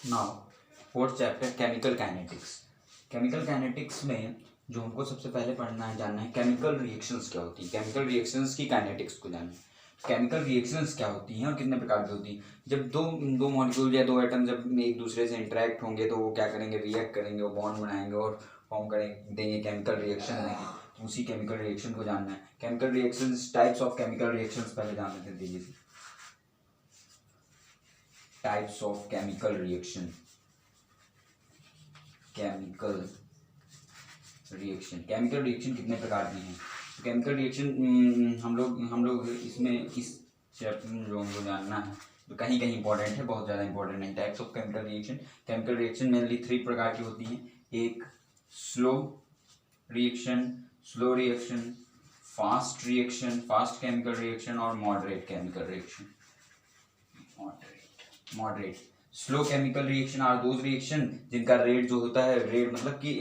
Now fourth chapter chemical kinetics. Chemical kinetics में जो हमको सबसे पहले पढ़ना है, जानना है केमिकल रिएक्शंस क्या होती है, केमिकल रिएक्शंस की काइनेटिक्स को जानना है। केमिकल रिएक्शंस क्या होती हैं और कितने प्रकार की होती हैं। जब दो दो मॉलिक्यूल या दो एटम जब एक दूसरे से इंटरेक्ट होंगे तो वो क्या करेंगे, रिएक्ट करेंगे, वो बॉन्ड बनाएंगे और फॉर्म करेंगे, देंगे केमिकल रिएक्शन देंगे। तो उसी केमिकल रिएक्शन को जानना है। Chemical reactions, types of chemical reactions पहले जान लेते हैं तेजी से। Types of chemical reaction. Chemical reaction कितने प्रकार की हैं। तो केमिकल रिएक्शन हम लोग इसमें इस चैप्टर में जो हमको जानना है, तो कहीं कहीं इंपॉर्टेंट है, बहुत ज़्यादा इंपॉर्टेंट नहीं। Types of chemical reaction mainly 3 प्रकार की होती हैं। एक slow reaction, fast chemical reaction और moderate chemical reaction. Moderate slow chemical reaction are those reaction जिनका रेट जो होता है, रेट मतलब कि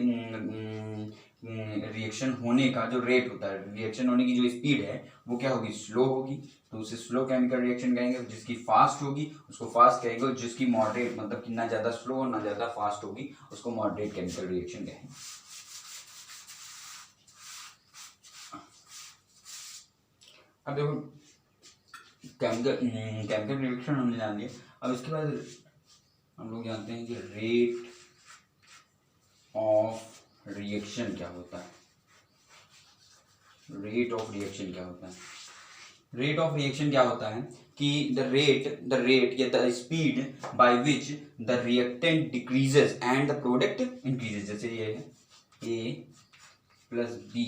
रिएक्शन होने का जो रेट होता है, रिएक्शन होने की जो स्पीड है वो क्या होगी, स्लो होगी, तो उसे स्लो केमिकल रिएक्शन कहेंगे। जिसकी फास्ट होगी उसको फास्ट कहेंगे, और जिसकी मॉडरेट मतलब कि ना ज़्यादा स्लो और ना ज़्यादा फास्ट होगी उसको मॉडरेट केमिकल रिएक्शन कहेंगे। अब देखो केमिकल रिएक्शन हमने जान लिया। अब इसके बाद हम लोग जानते हैं कि रेट ऑफ रिएक्शन क्या होता है। रेट ऑफ रिएक्शन क्या होता है कि द रेट या the speed by which the reactant decreases and the product increases. जैसे ये है A plus B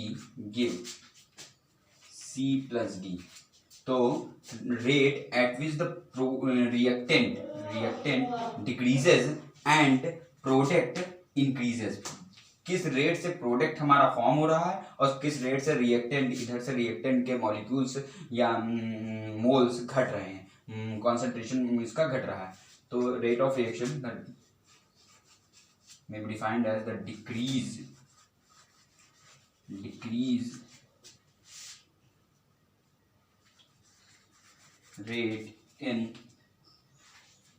give C plus D, तो rate at which the reactant decreases and product increases. किस रेट से प्रोडक्ट हमारा form हो रहा है और किस रेट से रिएक्टेंट, इधर से रिएक्टेंट के मॉलिक्यूल्स या मोल्स घट रहे हैं, कॉन्सेंट्रेशन इसका घट रहा है। तो rate of reaction may be defined as the decrease rate in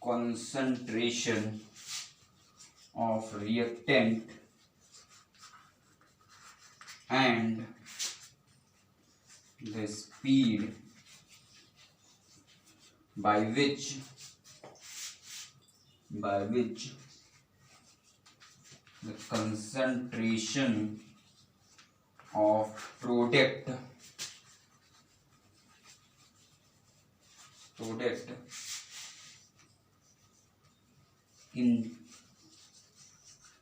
concentration of reactant and the speed by which the concentration of product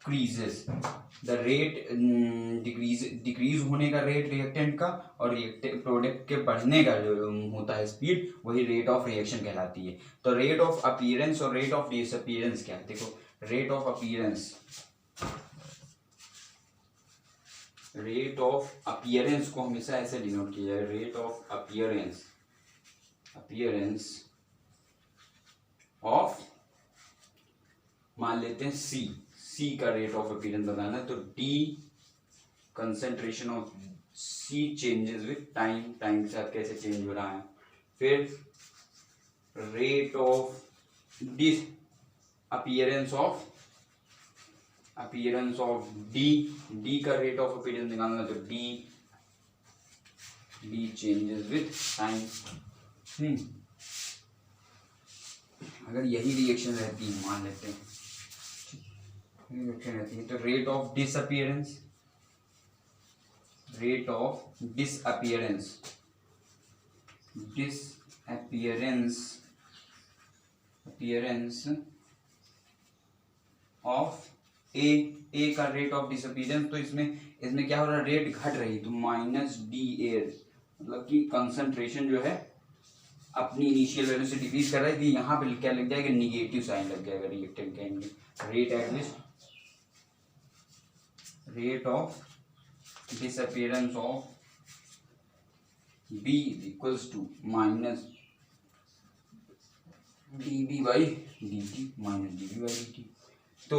increases। The rate decrease होने का रेट रिएक्टेंट का और प्रोडक्ट के बढ़ने का जो होता है स्पीड, वही रेट ऑफ रिएक्शन कहलाती है। तो रेट ऑफ अपीयरेंस और रेट ऑफ डिसअपीयरेंस क्या है। देखो रेट ऑफ अपीयरेंस को हमेशा ऐसे डिनोट किया जाए, रेट ऑफ अपीयरेंस ऑफ, मान लेते हैं सी का रेट ऑफ अपीयरेंस बताना है, तो the concentration of C changes with time के साथ कैसे चेंज हो रहा है। फिर rate of disappearance of D का रेट ऑफ अपीयरेंस निकालना, तो डी चेंजेस विथ टाइम। अगर यही रिएक्शन रहती है, मान लेते हैं रिएक्शन रहती है, तो रेट ऑफ डिसअपीयरेंस ऑफ ए का रेट ऑफ डिसअपीयरेंस, तो इसमें क्या हो रहा है, रेट घट रही, तो माइनस डी एयर, मतलब कि कंसंट्रेशन जो है अपनी इनिशियल वैल्यू से डिक्रीज कर रहा है, कि यहाँ पे क्या लग जाएगा, निगेटिव साइन लग जाएगा रिएक्टेंट कहेंगे। Rate of disappearance of B equals to minus dB by dt minus dB by dt। तो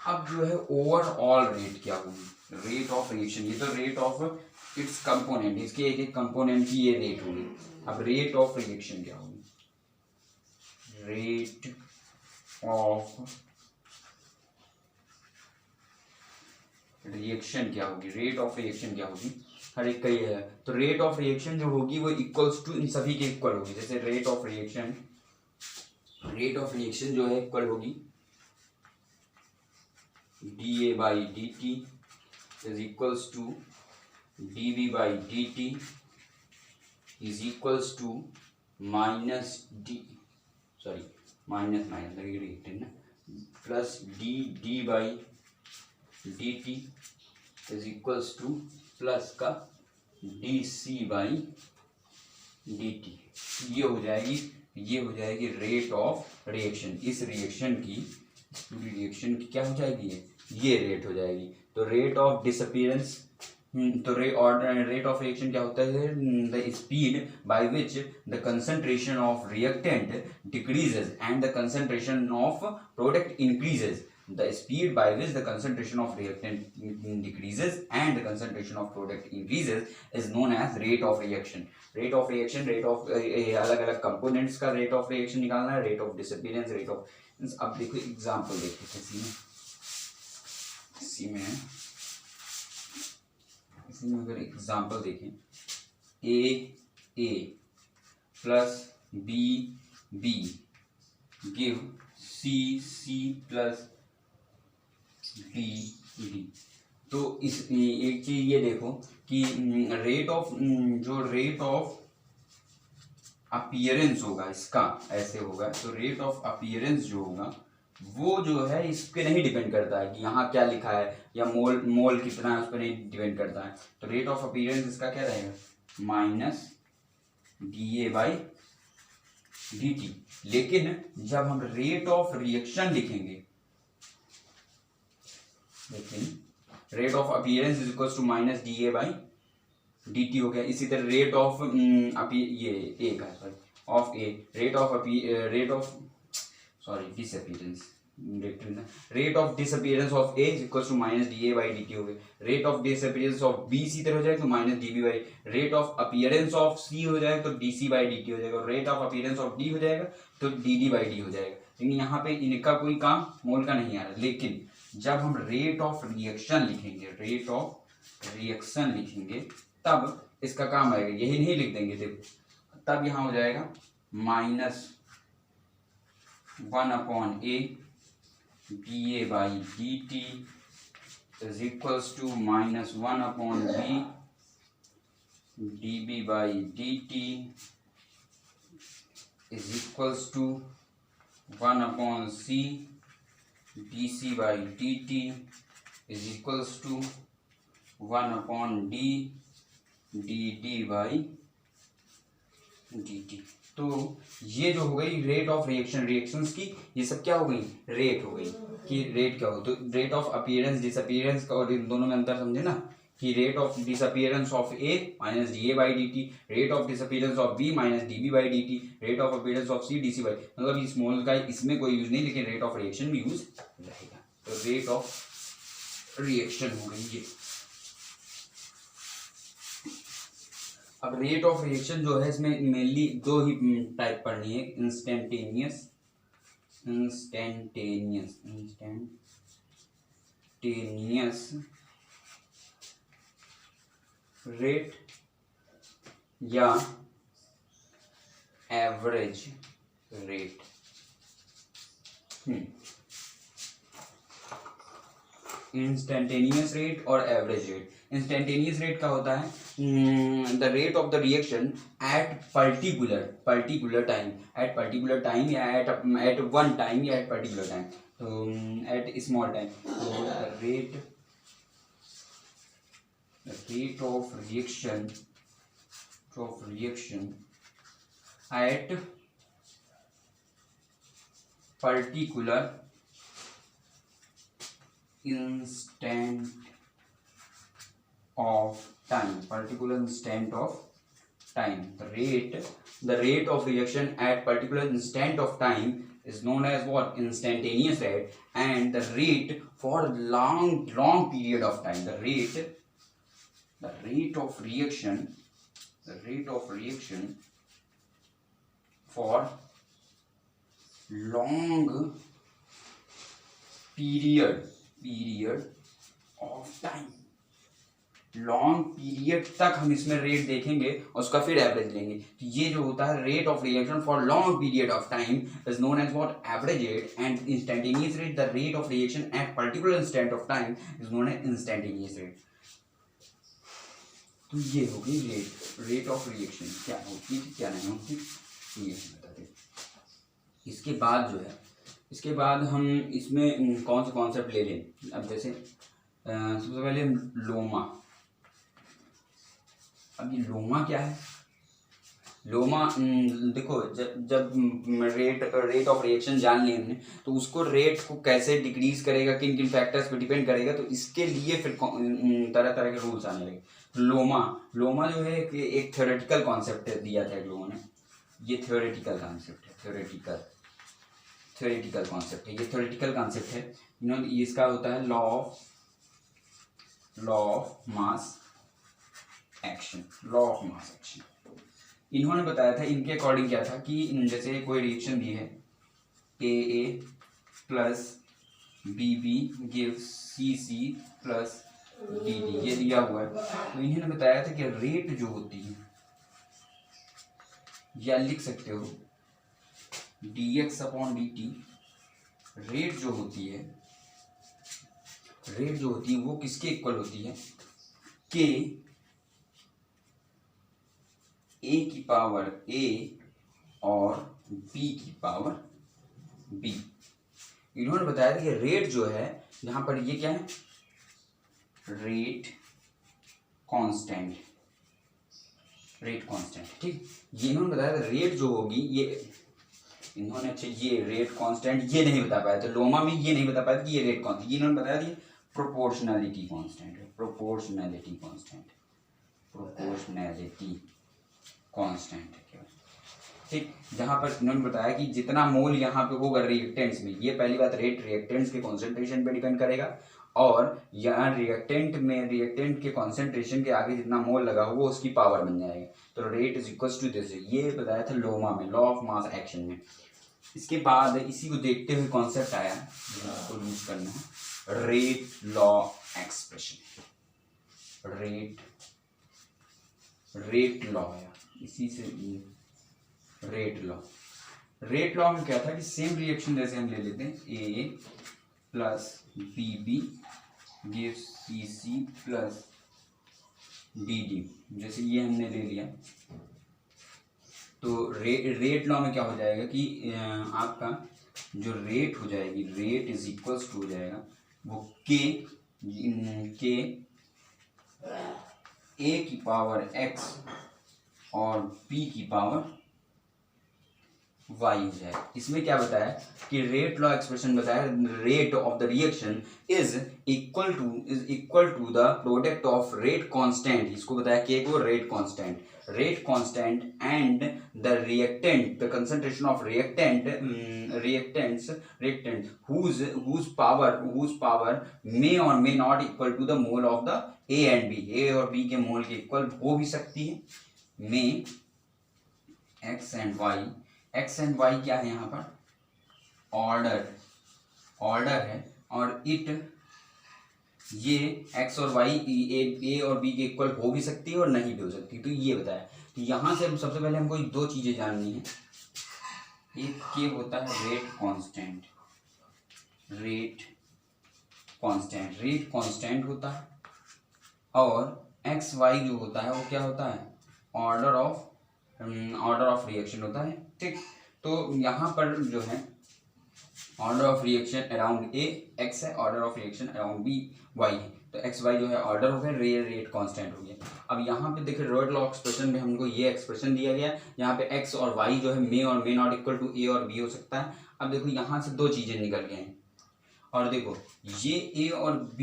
अब जो है ओवरऑल रेट क्या होगी, रेट ऑफ रिएक्शन, ये तो रेट ऑफ इट्स कंपोनेंट, इसके एक एक कंपोनेंट की ये रेट होगी। अब रेट ऑफ रिएक्शन क्या होगी, रेट ऑफ रिएक्शन क्या होगी, रेट ऑफ रिएक्शन क्या होगी, हर एक का ही है। तो रेट ऑफ रिएक्शन जो होगी वो इक्वल्स टू इन सभी के इक्वल होगी। जैसे रेट ऑफ रिएक्शन जो है इक्वल होगी dA by dt is equals to dV by dt is equals to minus plus D by dt is equals to plus का dC बाई dt। ये हो जाएगी रेट ऑफ रिएक्शन। इस reaction की क्या हो जाएगी, ये रेट हो जाएगी। तो रेट ऑफ डिसअपीयरेंस, तो रेट ऑफ रिएक्शन क्या होता है, the speed by which the concentration of reactant decreases and the concentration of product increases. The speed by which the concentration of reactant decreases and the concentration of product increases is known as rate of reaction. Rate of अलग अलग components का rate of reaction निकालना है, rate of disappearance, rate of। अब देखो example देखिए इसी में अगर एग्जाम्पल देखें, A plus B give C plus D. तो इस एक चीज ये देखो कि रेट ऑफ अपीयरेंस होगा इसका ऐसे होगा। तो रेट ऑफ अपीयरेंस जो होगा वो जो है इस पे नहीं डिपेंड करता है कि यहाँ क्या लिखा है या मोल कितना है, उस पर नहीं डिपेंड करता है। तो रेट ऑफ अपीयरेंस इसका क्या रहेगा, माइनस dA बाई dt। लेकिन जब हम रेट ऑफ रिएक्शन लिखेंगे, rate of appearance is equal to minus dA by dt हो गया। इसी तरह rate of rate of disappearance of A is equal to minus dA by dt हो गया। Rate of disappearance of B इसी तरह हो जाएगा तो minus dB by. Rate of appearance of C हो जाएगा तो dC बाई dt हो जाएगा। Rate of appearance of D हो जाएगा तो dd बाई d हो जाएगा। लेकिन यहाँ पे इनका कोई काम मोल का नहीं आ रहा। लेकिन जब हम रेट ऑफ रिएक्शन लिखेंगे तब इसका काम आएगा, यही नहीं लिख देंगे देखो, तब यहाँ हो जाएगा minus 1/A dA by dt is equals to minus 1/B dB by dt is equals to 1/C dC by dt is equals to 1/D dd by dt। तो ये जो हो गई रेट ऑफ रिएक्शंस की, ये सब क्या हो गई, रेट हो गई। कि रेट क्या हो, तो रेट ऑफ अपीयरेंस डिसअपीयरेंस का, और इन दोनों में अंतर समझे ना, कि rate of disappearance of A minus dA by dt, rate of disappearance of B minus dB by dt, rate of appearance of C dC by. मतलब स्मॉल का इसमें कोई यूज नहीं, लेकिन रेट ऑफ रिएक्शन में यूज रहेगा। तो rate of reaction हो गई ये। अब रेट ऑफ रिएक्शन जो है इसमें मेनली दो ही टाइप पढ़नी है, इंस्टेंटेनियस रेट या एवरेज रेट। इंस्टेंटेनियस रेट और एवरेज रेट। इंस्टेंटेनियस रेट क्या होता है, the rate of the reaction at particular time या एट वन टाइम या एट पर्टिकुलर टाइम, तो एट स्मॉल टाइम। तो rate of reaction at particular instant of time, the rate of reaction at particular instant of time is known as what, instantaneous rate, and the rate for long period of time, the rate of reaction for long period of time, long period तक हम इसमें rate देखेंगे और उसका फिर average लेंगे। तो ये जो होता है rate of reaction for long period of time is known as what, average rate, and instantaneous rate, the rate of reaction at particular instant of time is known as instantaneous rate. तो ये होगी rate of reaction क्या होती है क्या नहीं होती ये बताते। इसके बाद जो है, इसके बाद हम इसमें कौन से कॉन्सेप्ट ले लें। अब जैसे सबसे पहले लोमा। अब ये लोमा क्या है? लोमा देखो, जब रेट ऑफ रिएक्शन जान ली हमने, तो उसको रेट को कैसे डिक्रीज करेगा, किन किन फैक्टर्स पे डिपेंड करेगा, तो इसके लिए फिर तरह तरह के रूल्स आने लगे। लोमा जो है एक थ्योरेटिकल कॉन्सेप्ट दिया था लोगों ने। ये थ्योरेटिकल कॉन्सेप्ट है, थ्योरेटिकल कॉन्सेप्ट है, ये थ्योरेटिकल कॉन्सेप्ट है। इसका होता है law of mass action, law of mass action. इन्होंने बताया था, इनके अकॉर्डिंग क्या था कि जैसे कोई रिएक्शन दी है, AA plus BB gives CC plus DD, ये दिया हुआ है। तो इन्होंने बताया था कि रेट जो होती है, या लिख सकते हो dx/dt, रेट जो होती है वो किसके इक्वल होती है? K A की पावर A और B की पावर B। इन्होंने बताया था कि रेट जो है, यहाँ पर ये क्या है, रेट कांस्टेंट, ठीक। ये इन्होंने बताया था रेट जो होगी, ये इन्होंने अच्छा ये रेट कांस्टेंट ये नहीं बता पाया था, लोमा में ये नहीं बता पाया कि ये रेट कांस्टेंट, ये इन्होंने बताया कि प्रोपोर्शनैलिटी कांस्टेंट है केवल, ठीक। जहां पर इन्होंने बताया कि जितना मोल यहाँ पे होगा रिएक्टेंट्स में, ये पहली बात रेट रिएक्टेंट्स के कॉन्सेंट्रेशन पे डिपेंड करेगा, और यहाँ रिएक्टेंट के कॉन्सेंट्रेशन के आगे जितना मोल लगा होगा उसकी पावर बन जाएगा। तो rate is equals to this, ये बताया था लोमा में, लॉ ऑफ मास एक्शन में। इसके बाद इसी को देखते हुए कॉन्सेप्ट आया जिसको यूज करना है, rate law expression, rate law है, इसी से रेट लॉ में क्या था कि सेम रिएक्शन जैसे हम ले लेते हैं, AA plus BB gives CC plus DD, जैसे ये हमने ले लिया। तो रेट लॉ में क्या हो जाएगा कि आपका जो रेट हो जाएगी, रेट इज इक्वल्स टू हो जाएगा वो K A की पावर X और B की पावर Y हो जाएगा। इसमें क्या बताया कि रेट लॉ एक्सप्रेशन बताया, rate of the reaction is equal to the product of rate constant, इसको बताया K को rate constant and the reactant, the concentration of reactants whose power may or may not equal to the mole of the A and B, A और B के मोल के equal हो भी सकती है। में X एंड Y क्या है यहाँ पर? ऑर्डर है, और ये X और Y A और B के इक्वल हो भी सकती है और नहीं भी हो सकती। तो ये बताया। तो यहाँ से सबसे पहले हमको दो चीजें जाननी है। एक के होता है रेट कांस्टेंट होता है, और XY जो होता है वो क्या होता है? ऑर्डर ऑफ रिएक्शन होता है, ठीक। तो यहाँ पर जो है order of reaction around A X है, order of reaction around B Y है। तो XY जो है ऑर्डर हो गया, रेट कांस्टेंट हो गया। अब यहाँ पे देखिए रेट लॉ एक्सप्रेशन में हमको ये एक्सप्रेशन दिया गया, यहाँ पे X और Y जो है मे और may not equal to A और B हो सकता है। अब देखो यहाँ से दो चीजें निकल गए हैं, और देखो ये A और B,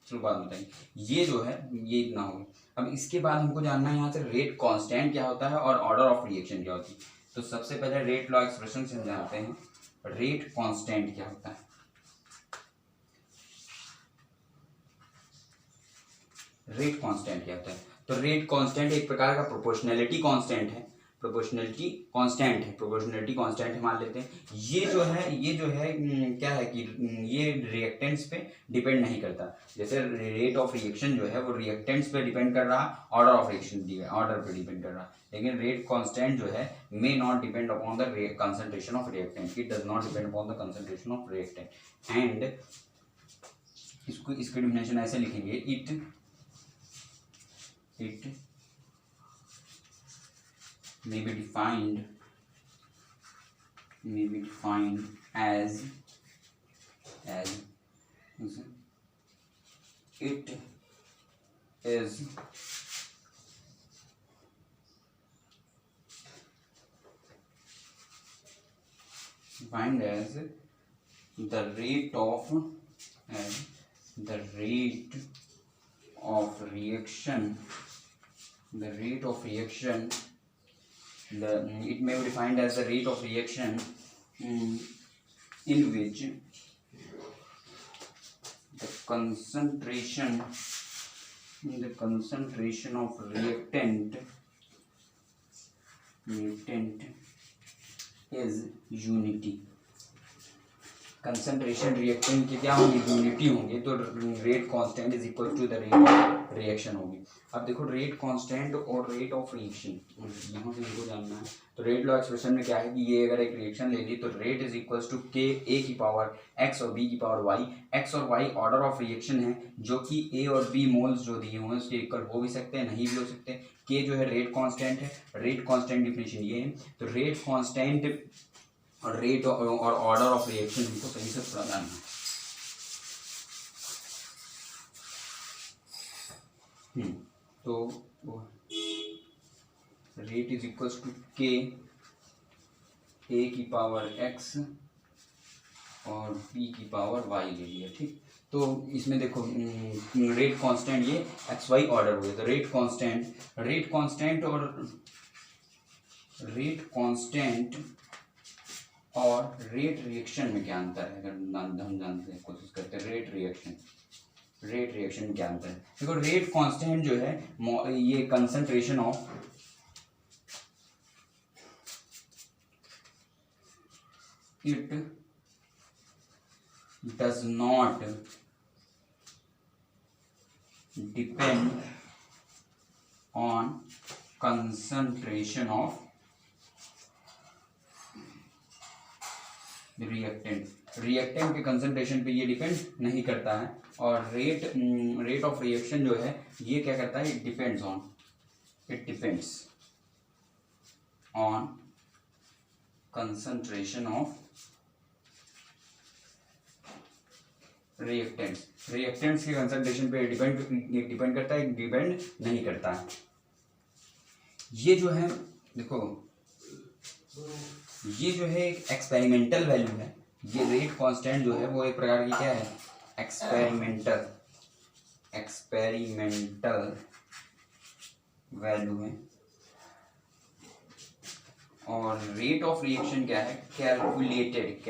चलो बात बताइए, ये जो है ये इतना हो गया। अब इसके बाद हमको जानना है यहाँ से रेट कांस्टेंट क्या होता है और ऑर्डर ऑफ रिएक्शन क्या होती है। तो सबसे पहले रेट लॉ एक्सप्रेशन से हम जानते हैं रेट कांस्टेंट क्या होता है। रेट कांस्टेंट क्या होता है? तो रेट कांस्टेंट एक प्रकार का प्रोपोर्शनैलिटी कांस्टेंट है, प्रोपोर्शनलिटी कांस्टेंट है, प्रोपोर्शनलिटी कांस्टेंट है मान लेते हैं। ये जो है क्या है कि ये रिएक्टेंट्स पे डिपेंड नहीं करता। जैसे रेट ऑफ रिएक्शन जो है वो रिएक्टेंट्स पे डिपेंड कर रहा, ऑर्डर ऑफ रिएक्शन ऑर्डर पे डिपेंड कर रहा, लेकिन रेट कांस्टेंट जो है may not depend upon the concentration of reactant, it does not depend upon the concentration of reactant. And इसकी डिफिनेशन ऐसे लिखेंगे, it may be defined as it is defined as the rate of reaction, it may be defined as the rate of reaction in which the concentration of reactant is unity। Concentration reactant के क्या होंगे, unity होंगे, तो rate constant is equal to the rate of reaction होगी। अब देखो rate constant और rate of reaction यहाँ से इनको जानना है। तो रेट लॉ एक्सप्रेशन में क्या है कि ये अगर एक रिएक्शन ले ली तो रेट इज इक्वल्स टू के ए की पावर एक्स और बी की पावर वाई। एक्स और वाई ऑर्डर ऑफ रिएक्शन है, जो कि ए और बी मोल्स जो दिए हुए हैं उसके इक्वल हो भी सकते हैं, नहीं भी हो सकते। के जो है रेट कांस्टेंट है, रेट कांस्टेंट डिफिनेशन ये है। तो रेट कांस्टेंट और रेट और ऑर्डर ऑफ रिएक्शन हमको सही से पता करना है। तो रेट इज इक्वल्स टू के ए की पावर एक्स और बी की पावर वाई ले लिया, ठीक। तो इसमें देखो रेट कांस्टेंट ये एक्स वाई ऑर्डर हुए, तो रेट कांस्टेंट और रेट रिएक्शन में क्या अंतर है, अगर हम जानते हैं, कोशिश करते हैं। रेट रिएक्शन में क्या अंतर है, देखो रेट कांस्टेंट जो है ये concentration of it does not depend on concentration of reactant के कंसंट्रेशन पे ये डिपेंड नहीं करता है। और रेट ऑफ रिएक्शन जो है ये क्या करता है, it depends on concentration of reactants के कंसंट्रेशन पे डिपेंड करता है, डिपेंड नहीं करता है। ये जो है देखो, ये जो है एक एक्सपेरिमेंटल वैल्यू है। ये रेट कांस्टेंट जो है वो एक प्रकार की क्या है, एक्सपेरिमेंटल वैल्यू है। और रेट ऑफ रिएक्शन क्या है, कैलकुलेटेड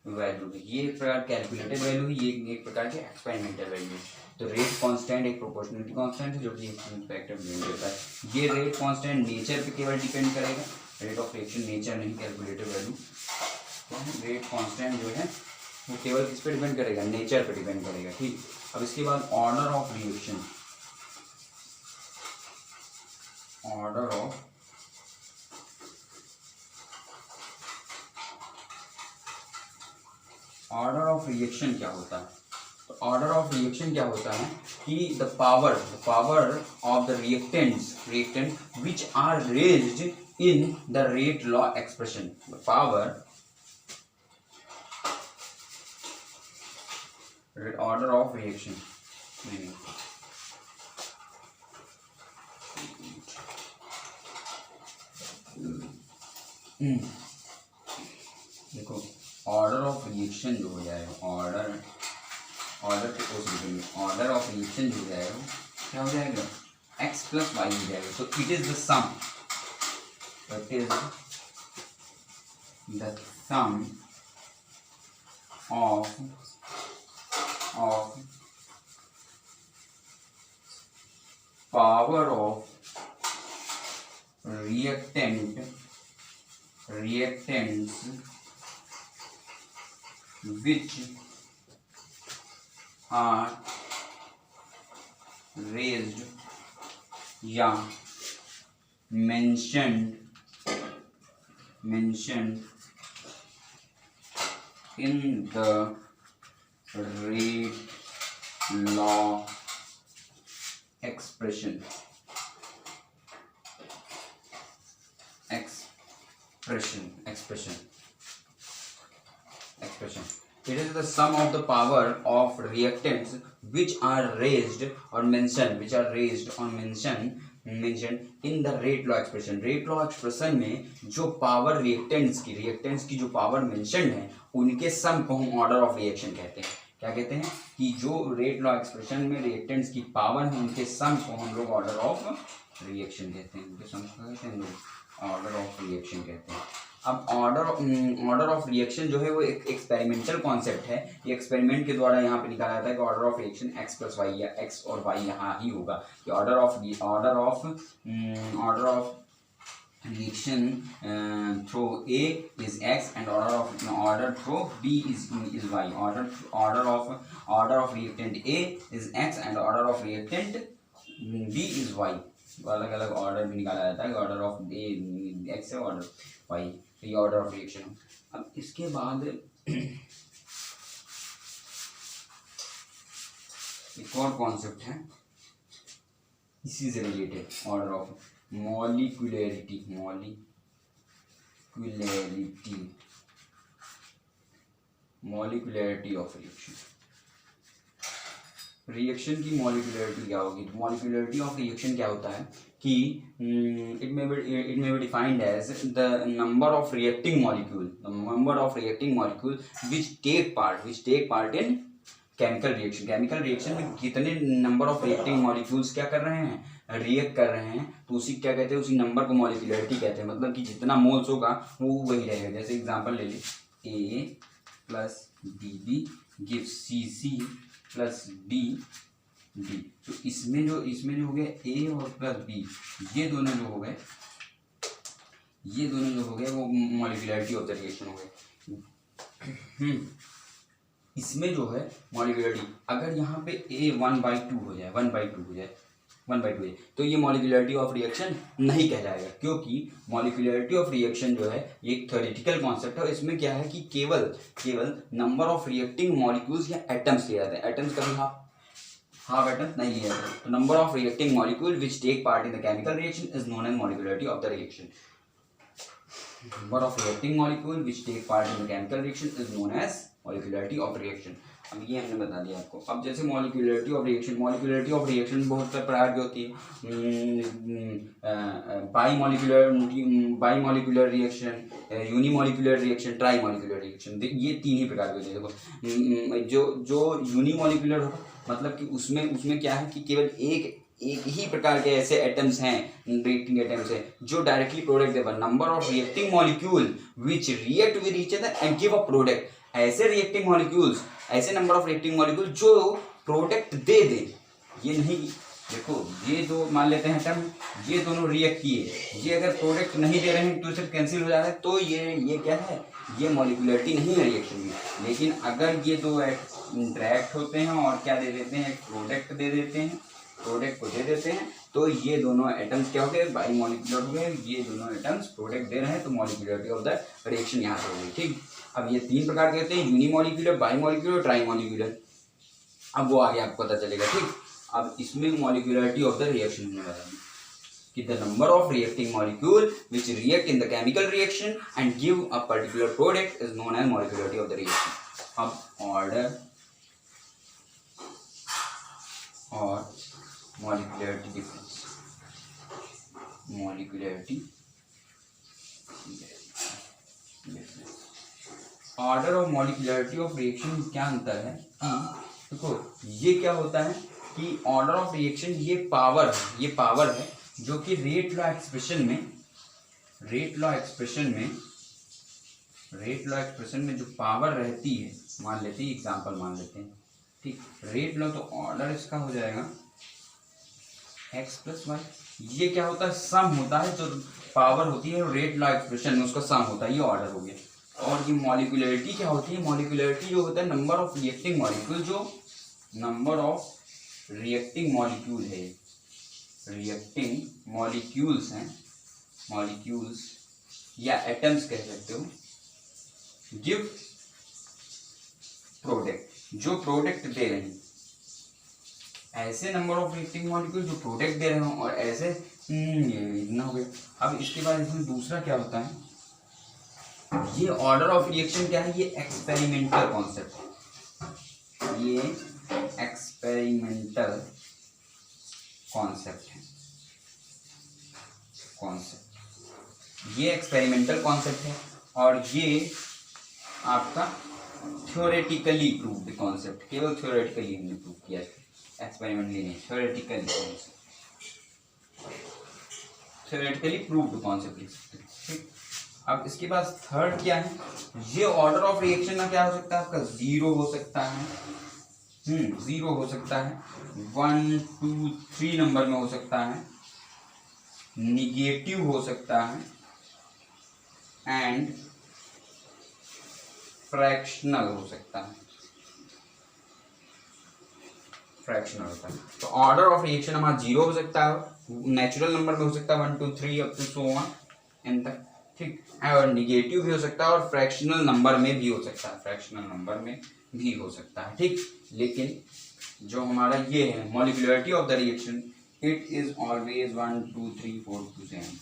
वैल्यू। ये एक प्रकार कैलकुलेटेड वैल्यू है, ये एक प्रकार की एक्सपेरिमेंटल वैल्यू है। तो रेट कांस्टेंट एक प्रोपोर्शनलिटी कांस्टेंट है जो कि फैक्टर डिपेंड करता है। ये रेट कांस्टेंट नेचर पे केवल डिपेंड करेगा, रेट ऑफ रिएक्शन नेचर नहीं, कैलकुलेटेड वैल्यू। तो रेट कांस्टेंट जो है वो केवल किस पे डिपेंड करेगा, नेचर पे डिपेंड करेगा, ठीक। अब इसके बाद order of reaction, order of reaction क्या होता है। तो ऑर्डर ऑफ रिएक्शन क्या होता है कि the power of the reactant which are raised in the rate law expression. The power order of reaction देखो ऑर्डर ऑफ रिएक्शन जो हो जाएगा, ऑर्डर पे कोस लिखेंगे, ऑर्डर ऑफ रिएक्शन जो हो जाएगा क्या हो जाएगा, x प्लस वाई हो जाएगा। तो it is the sum, of power of reactants which are raised या mentioned in the rate law expression. It is the sum of the power of reactants which are raised or mentioned in the rate law expression. Rate law expression में जो power reactants की जो power mention है उनके सम को हम order of reaction कहते हैं. क्या कहते हैं कि जो रेट लॉ एक्सप्रेशन में रिएक्टेंट्स की पावर है उनके सम को हम लोग ऑर्डर ऑफ रिएक्शन कहते हैं. उनके सम को कहते हैं ऑर्डर ऑफ रिएक्शन कहते हैं. अब ऑर्डर ऑफ रिएक्शन जो है वो एक एक्सपेरिमेंटल कॉन्सेप्ट है. ये एक्सपेरिमेंट के द्वारा यहाँ पे निकाला जाता है कि order of reaction x plus y या x और y यहाँ ही होगा कि order of reaction through A is x and order through B is y. Order of reactant A is x and order of reactant B is y. अलग अलग order भी निकाला जाता है. ऑर्डर ऑफ A x है, order y, ये order of reaction. अब इसके बाद एक और कॉन्सेप्ट है इसी से related, order of molecularity of reaction की मॉलिक्यूलरिटी क्या होगी. तो मॉलिक्यूलरिटी ऑफ रिएक्शन क्या होता है कि it may be defined as the number of reacting molecule which take part in chemical reaction में कितने नंबर ऑफ रिएक्टिंग मॉलिक्यूल्स क्या कर रहे हैं, रिएक्ट कर रहे हैं, तो उसी क्या कहते हैं, उसी नंबर को मॉलिक्यूलरिटी कहते हैं. मतलब कि जितना मोल्स होगा वो वही रहेगा. जैसे एग्जांपल ले लीजिए A plus BB gives CC plus D. तो इसमें जो हो गए A और प्लस B, ये दोनों जो हो गए वो मॉलिक्यूलरिटी ऑफ द रिएक्शन हो गए. इसमें जो है मॉलिक्यूलरिटी, अगर यहाँ पे A 1/2 हो जाए तो ये मॉलिक्यूलरिटी ऑफ रिएक्शन नहीं कहलाएगा, क्योंकि मॉलिक्यूलरिटी ऑफ रिएक्शन जो है ये एक थ्योरेटिकल कॉन्सेप्ट है. और इसमें क्या है कि केवल नंबर ऑफ रिएक्टिंग मॉलिक्यूल्स या एटम्स लिए जाते हैं. एटम्स कभी हाफ एटम्स नहीं लिए जाते. तो number of reacting molecule which take part in the chemical reaction is known as molecularity of the reaction. Number of reacting molecule which take part in the chemical reaction is known as molecularity of reaction. अब ये हमने बता दिया आपको. अब जैसे molecularity of reaction बहुत प्रकार की होती है. By molecular reaction, unimolecular reaction, try molecular reaction, ये तीन ही प्रकार की होती है. देखो जो यूनिमॉलिक्यूलर होगा मतलब कि उसमें क्या है कि केवल एक ही प्रकार के ऐसे एटम्स हैं, रिएक्टिंग एटम्स हैं जो डायरेक्टली प्रोडक्ट देगा. Number of reacting molecule which react with each other and give a product. ऐसे रिएक्टिंग मॉलिक्यूल्स, ऐसे नंबर ऑफ रिएक्टिंग मॉलिक्यूल जो प्रोडक्ट दे दे. ये नहीं, देखो ये दो मान लेते हैं एटम, ये दोनों रिएक्ट किए, ये अगर प्रोडक्ट नहीं दे रहे हैं तो सिर्फ कैंसिल हो जा रहा है, तो ये क्या है, ये मॉलिक्यूलरिटी नहीं है रिएक्शन में. लेकिन अगर ये दो इंटरेक्ट होते हैं और क्या दे देते हैं, प्रोडक्ट दे देते हैं, प्रोडक्ट को दे देते हैं, तो ये दोनों एटम्स क्या हो गए, बाई मॉलिक्यूलर हो गए. ये दोनों एटम्स प्रोडक्ट दे रहे हैं तो मॉलिक्यूलरिटी ऑफ द रिएक्शन यहाँ से हो गई. ठीक. अब ये तीन प्रकार के होते हैं, unimolecular, by molecular, try molecular. अब वो आगे आपको पता चलेगा. ठीक. अब इसमें मॉलिक्यूलरिटी ऑफ द रिएक्शन हमने बताया कि the number of reacting molecule which react in the chemical reaction and give a particular product is known as molecularity of the reaction. अब ऑर्डर और मॉलिक्यूलरिटी डिफरेंस. ऑर्डर और molecularity of reaction में क्या अंतर है कि देखो ये क्या होता है कि ऑर्डर ऑफ रिएक्शन ये पावर है जो कि रेट लॉ एक्सप्रेशन में जो पावर रहती है, मान लेते हैं एग्जांपल मान लेते हैं. ठीक. रेट लॉ तो ऑर्डर इसका हो जाएगा एक्स प्लस वाई, ये क्या होता है, सम होता है, जो पावर होती है रेट लॉ एक्सप्रेशन में उसका सम होता है, ये ऑर्डर हो गया। और ये मॉलिक्यूलरिटी क्या होती है, मॉलिक्यूलरिटी जो होता है नंबर ऑफ रिएक्टिंग मॉलिक्यूल, जो नंबर ऑफ रिएक्टिंग मॉलिक्यूल है, रिएक्टिंग मॉलिक्यूल्स हैं, मॉलिक्यूल्स या एटम्स कह सकते हो, गिव प्रोडक्ट, जो प्रोडक्ट दे रहे हैं, ऐसे नंबर ऑफ रिएक्टिंग मॉलिक्यूल जो प्रोडक्ट दे रहे हो, और ऐसे ये इतना हो गया। अब इसके बाद इसमें दूसरा क्या होता है, ये ऑर्डर ऑफ रिएक्शन क्या है, ये एक्सपेरिमेंटल कॉन्सेप्ट है, ये एक्सपेरिमेंटल कॉन्सेप्ट है, ये एक्सपेरिमेंटल कॉन्सेप्ट है, और ये आपका थ्योरेटिकली प्रूव्ड कॉन्सेप्ट, केवल थ्योरेटिकली हमने प्रूव किया है, एक्सपेरिमेंटली नहीं, थ्योरेटिकली प्रूव्ड कॉन्सेप्ट लिख सकते हैं। ठीक, अब इसके बाद थर्ड क्या है, ये ऑर्डर ऑफ रिएक्शन का क्या हो सकता है, आपका जीरो हो सकता है, जीरो हो सकता है, 1 2 3 नंबर में हो सकता है, निगेटिव हो सकता है, एंड फ्रैक्शनल हो सकता है, फ्रैक्शनल होता है। तो ऑर्डर ऑफ रिएक्शन हमारा जीरो हो सकता है, नेचुरल नंबर में हो सकता है 1 2 3 up to so on n तक, ठीक, और निगेटिव भी हो सकता है, और फ्रैक्शनल नंबर में भी हो सकता है, फ्रैक्शनल नंबर में भी हो सकता है, ठीक। लेकिन जो हमारा ये है molecularity of the reaction, it is always 1 2 3 4 2 7,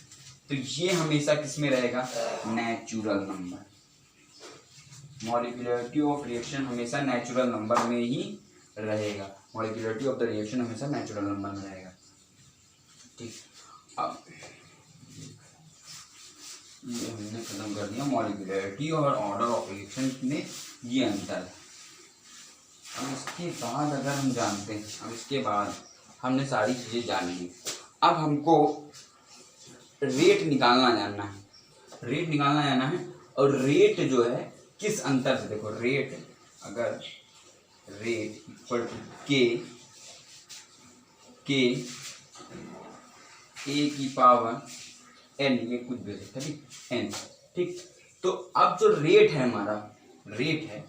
तो ये हमेशा किस में रहेगा, natural number, molecularity of reaction हमेशा नेचुरल नंबर में ही रहेगा, मॉलिक्यूलरिटी ऑफ द रिएक्शन हमेशा नेचुरल नंबर में रहेगा, ठीक। अब ये हमने खत्म कर दिया मॉलिक्यूलरिटी और ऑर्डर ऑफ रिएक्शन में ये अंतर है। अब इसके बाद अगर हम जानते हैं, अब इसके बाद हमने सारी चीज़ें जान ली, अब हमको रेट निकालना जानना है, रेट निकालना जानना है, और रेट जो है किस अंतर से, देखो रेट, अगर रेट इक्वल टू के ए की पावर एन, ये कुछ भी है, ठीक, एन, ठीक। तो अब जो रेट है हमारा, रेट है,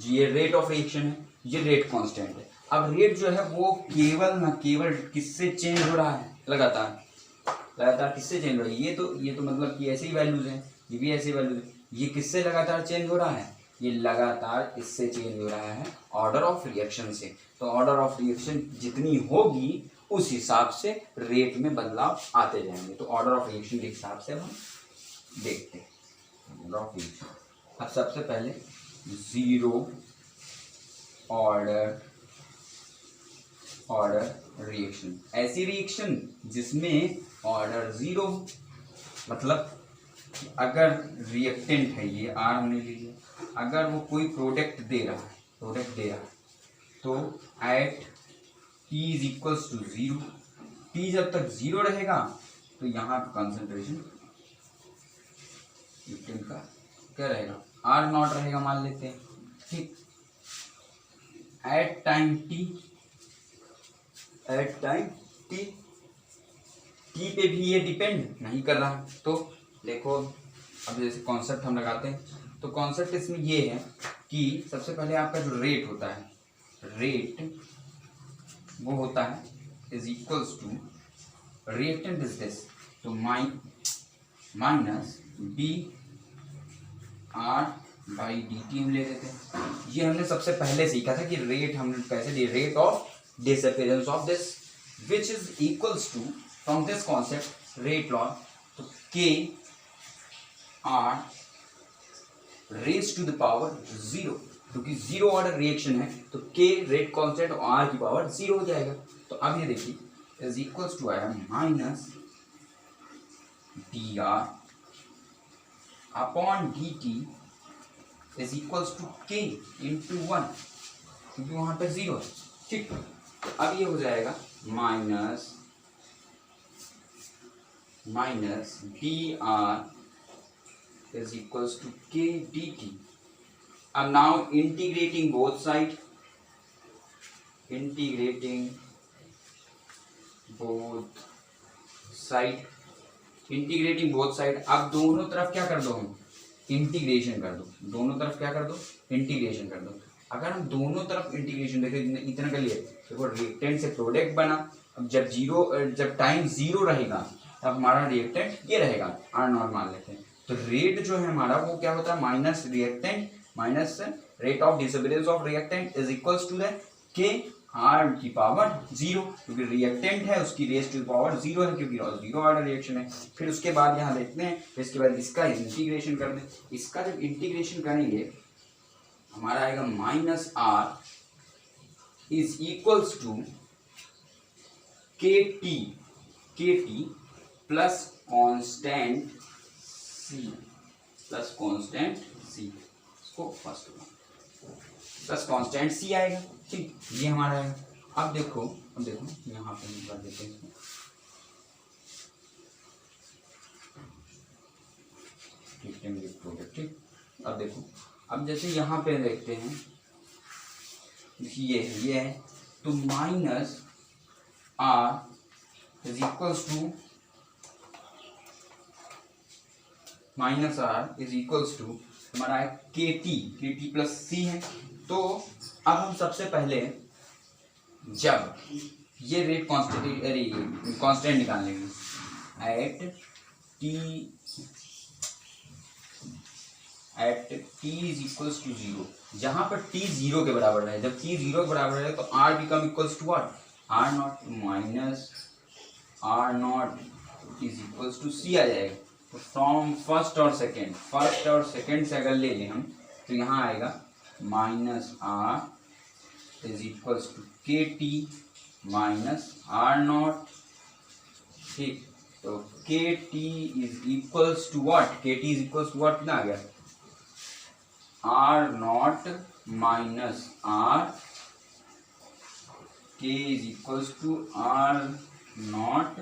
ये रेट ऑफ रिएक्शन है, ये रेट कांस्टेंट है। अब रेट जो है वो केवल ना केवल किससे चेंज हो रहा है, लगातार, लगातार किससे चेंज हो रहा है, ये तो मतलब कि ऐसे ही वैल्यूज हैं, ये भी ऐसे वैल्यूज है, ये किससे लगातार चेंज हो रहा है, ये लगातार इससे चेंज हो रहा है, ऑर्डर ऑफ रिएक्शन से। तो ऑर्डर ऑफ रिएक्शन जितनी होगी उस हिसाब से रेट में बदलाव आते जाएंगे। तो ऑर्डर ऑफ रिएक्शन के हिसाब से हम देखते हैं ऑर्डर ऑफ रिएक्शन। अब सबसे पहले जीरो ऑर्डर रिएक्शन, ऐसी रिएक्शन जिसमें ऑर्डर जीरो, मतलब अगर रिएक्टेंट है, ये आर हमने ले लिया, अगर वो कोई प्रोडक्ट दे रहा है, तो at t is equals to zero, t जब तक जीरो रहेगा तो यहाँ पर कंसंट्रेशन रिएक्टेंट का क्या रहेगा, आर नॉट रहेगा, मान लेते हैं, ठीक। एट टाइम टी पे भी ये डिपेंड नहीं कर रहा। तो देखो अब जैसे कॉन्सेप्ट हम लगाते हैं, तो कॉन्सेप्ट इसमें ये है कि सबसे पहले आपका जो रेट होता है, रेट वो होता है is equals to reactant is this, तो minus B R by D T हम ले लेते हैं। ये हमने सबसे पहले सीखा था कि रेट हम कैसे दिए, rate of disappearance of this which is equals to, from this concept rate law, तो k r raise to the power zero, क्योंकि जीरो ऑर्डर रिएक्शन है तो के रेट कॉन्स्टेंट और आर की पावर जीरो हो जाएगा। तो अब ये देखिए इज इक्वल्स टू आया minus d r upon d t is equals to k into one, क्योंकि वहां पर जीरो है, ठीक। अब ये हो जाएगा minus d r is equals to k d t. अब now integrating both side, integrating both side. अब दोनों तरफ क्या कर दो, हम इंटीग्रेशन कर दो, दोनों तरफ क्या कर दो, इंटीग्रेशन कर दो। अगर हम दोनों तरफ इंटीग्रेशन देखें, इतना कर लिए, देखो रिएक्टेंट से प्रोडक्ट बना। अब जब टाइम जीरो रहेगा तब हमारा रिएक्टेंट ये रहेगा, आर नॉट मान लेते हैं। तो रेट जो है हमारा वो क्या होता है, minus reactant minus rate of disappearance of reactant is equals to the k r की पावर जीरो, क्योंकि रिएक्टेंट है उसकी रेस टू पावर जीरो है, क्योंकि जीरो ऑर्डर रिएक्शन है। फिर उसके बाद यहाँ देखते हैं, फिर इसके बाद इसका इंटीग्रेशन कर दें। इसका जब इंटीग्रेशन करेंगे हमारा आएगा minus are is equals to के टी प्लस कॉन्स्टेंट सी, इसको फर्स्ट प्लस कॉन्स्टेंट सी आएगा। ठीक, ये हमारा है। अब देखो यहाँ पे कर देते हैं प्रोडक्ट। ठीक, अब देखो, अब जैसे यहाँ पे देखते हैं ये है, तो minus are is equals to हमारा है के टी प्लस सी है। तो अब हम सबसे पहले जब ये रेट कांस्टेंट निकाल लेंगे at t is equals to zero, जहां पर टी जीरो के बराबर है। जब टी जीरो के बराबर है तो are become equals to what, R not minus R not is equals to C आ जाएगा। तो फ्रॉम फर्स्ट और सेकेंड से अगर ले लें हम, तो यहाँ आएगा minus are is equals to के टी माइनस आर नॉट। ठीक, तो K T is equals to what, K T is equals to what कितना आ गया, R not minus R, K is equals to are not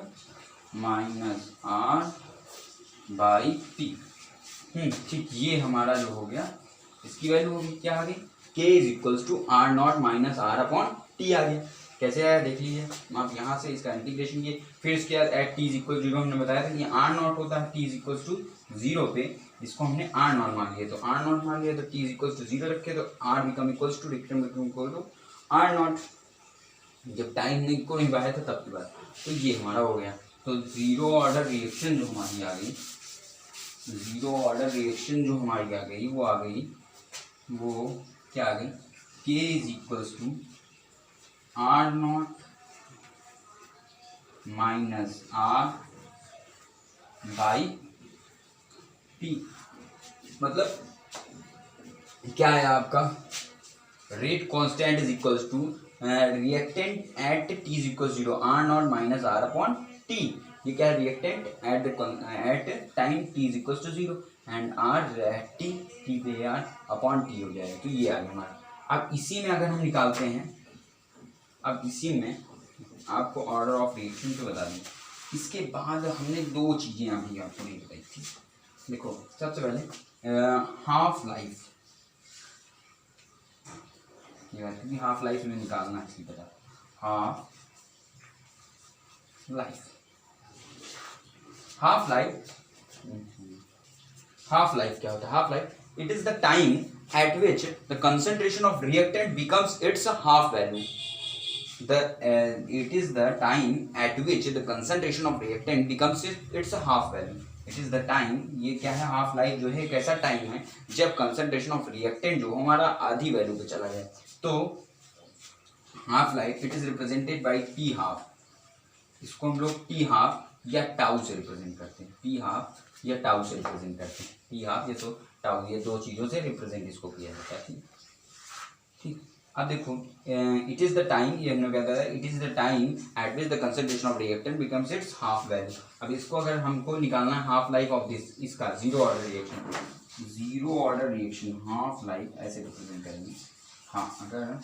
minus are by T. ठीक, ये हमारा जो हो गया, इसकी वैल्यू होगी क्या आ गई, के is equals to are not minus are upon T आ गया। कैसे आया देख लीजिए आप, यहाँ से इसका इंटीग्रेशन किए, फिर इसके बाद at t is equal zero हमने बताया था कि आर नॉट होता है t is equals to zero पे, इसको हमने आर नॉट मान लिया। तो आर नॉट मान लिया तो t is equals to zero रखे, तो are become equals to equal to are not. जब टाइम को निभाया था तब की बात। तो ये हमारा हो गया। तो जीरो ऑर्डर रिएक्शन जो हमारी आ गई, वो क्या आ गई, के is equals to are not minus are by t. मतलब क्या है आपका, rate constant is equals to reactant at t is equals zero, r not minus are upon t. ये क्या है, reactant at time t is equals to zero and r at t पे r upon t हो जाएगा। तो ये आ गया हमारा। अब इसी में अगर हम निकालते हैं, अब इसी में आपको ऑर्डर ऑफ रिएक्शन तो बता दें। इसके बाद हमने दो चीज़ें अभी आपको नहीं बताई थी। देखो, सबसे पहले हाफ लाइफ, ये बात क्योंकि हाफ लाइफ में निकालना इसकी पता, हाफ लाइफ क्या होता है, half life it is the time eight which the concentration of reactant becomes its half value. It is the time at which the concentration of reactant becomes its half value. It is the time, ये क्या है, half life जो है कैसा time है जब concentration of reactant जो हमारा आधी वैल्यू पे चला जाए। तो half life it is represented by T half, इसको हम लोग टी हाफ या टाउ से रिप्रेजेंट करते हैं, टी हाफ या टाउ से रिप्रेजेंट करते हैं। टी हाफ या तो टाउ, ये दो चीज़ों से रिप्रेजेंट इसको किया जाता है। ठीक, अब देखो, इट इज द टाइम, ये हमने क्या बताया, it is the time eight which the concentration of reactant becomes its half value. अब इसको अगर हमको निकालना है हाफ लाइफ ऑफ दिस, इसका zero order reaction half life ऐसे रिप्रेजेंट करेंगे। हाँ,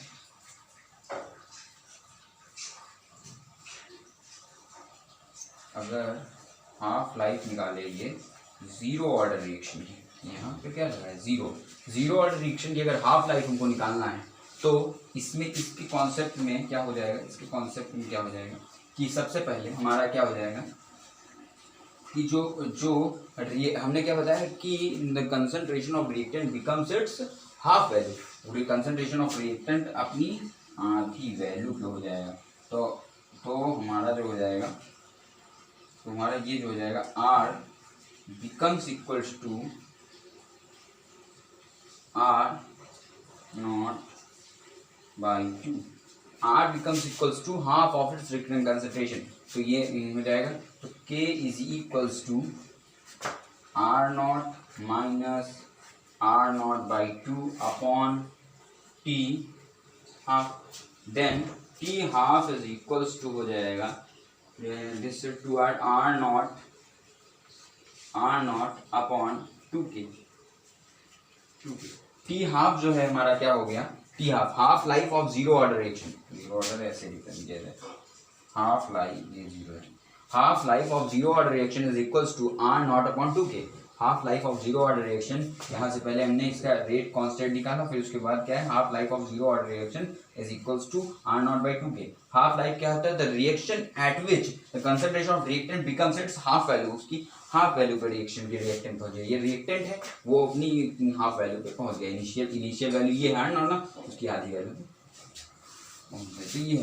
अगर हाफ लाइफ निकाले ये जीरो ऑर्डर रिएक्शन की, यहाँ पे क्या लगा है, जीरो ऑर्डर रिएक्शन की अगर हाफ लाइफ हमको निकालना है तो इसमें इसके कॉन्सेप्ट में क्या हो जाएगा, कि सबसे पहले हमारा क्या हो जाएगा कि हमने क्या बताया कि the concentration of reactant becomes its half value. Concentration of reactant अपनी आधी वैल्यू पे हो जाएगा। तो हमारा जो हो जाएगा, तो हमारा ये जो हो जाएगा R becomes equals to R0/2। R becomes equals to half of its reactant concentration। तो ये हो जाएगा, तो K is equals to R0 minus R0/2 upon T half। Then T half is equals to हो जाएगा this to R0 upon 2K। T half जो है हमारा क्या हो गया, T half life of zero order reaction, zero order ऐसे लिख दिया जाए, हाफ लाइफ, ये जीरो है, half life of zero order reaction is equals to R0 upon 2K। Half life of zero order reaction, यहाँ से पहले हमने इसका रेट कांस्टेंट निकाला, फिर उसके बाद क्या है, half life of zero order reaction is equals to R0/2K। Half life क्या होता है, the reaction at which the concentration of reactant becomes its half value, उसकी हाफ वैल्यू पे रिएक्शन की रिएक्टेंट पहुंच गया, ये रिएक्टेंट है वो अपनी हाफ वैल्यू पे पहुंच गया, इनिशियल वैल्यू ये है ना, उसकी आधी वैल्यू। तो ये